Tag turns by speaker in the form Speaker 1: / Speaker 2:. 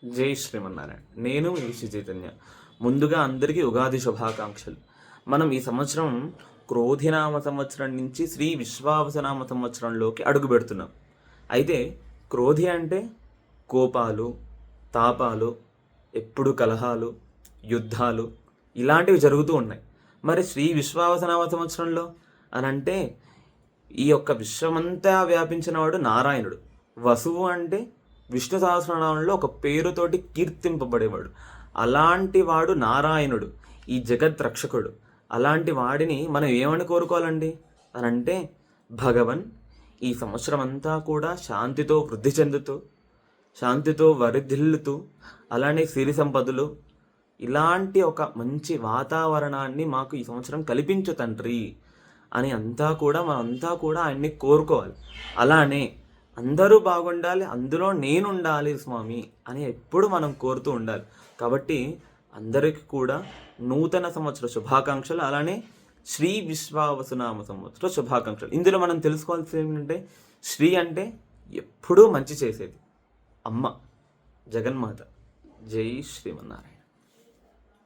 Speaker 1: జై శ్రీమన్నారాయణ. నేను మీ శ్రీ చైతన్య. ముందుగా అందరికీ ఉగాది శుభాకాంక్షలు. మనం ఈ సంవత్సరం క్రోధినామ సంవత్సరం నుంచి శ్రీ విశ్వావసనామ సంవత్సరంలోకి అడుగు పెడుతున్నాం. అయితే క్రోధి అంటే కోపాలు, తాపాలు, ఎప్పుడు కలహాలు, యుద్ధాలు ఇలాంటివి జరుగుతూ ఉన్నాయి. మరి శ్రీ విశ్వావసనామ సంవత్సరంలో అని అంటే ఈ యొక్క విశ్వమంతా వ్యాపించినవాడు నారాయణుడు. వసువు అంటే విష్ణు సహస్రనామంలో ఒక పేరుతోటి కీర్తింపబడేవాడు. అలాంటి వాడు నారాయణుడు, ఈ జగత్ రక్షకుడు. అలాంటి వాడిని మనం ఏమని కోరుకోవాలండి అని అంటే, భగవన్ ఈ సంవత్సరం అంతా కూడా శాంతితో వృద్ధి చెందుతూ, శాంతితో వరిధిల్లుతూ, అలానే సిరి సంపదలు ఇలాంటి ఒక మంచి వాతావరణాన్ని మాకు ఈ సంవత్సరం కల్పించు తండ్రి అని మనంతా కూడా ఆయన్ని కోరుకోవాలి. అలానే అందరూ బాగుండాలి, అందులో నేను ఉండాలి స్వామి అని ఎప్పుడు మనం కోరుతూ ఉండాలి. కాబట్టి అందరికీ కూడా నూతన సంవత్సర శుభాకాంక్షలు, అలానే శ్రీ విశ్వావసునామ సంవత్సర శుభాకాంక్షలు. ఇందులో మనం తెలుసుకోవాల్సింది ఏంటంటే, శ్రీ అంటే ఎప్పుడూ మంచి చేసేది అమ్మ జగన్మాత. జై శ్రీమన్నారాయణ.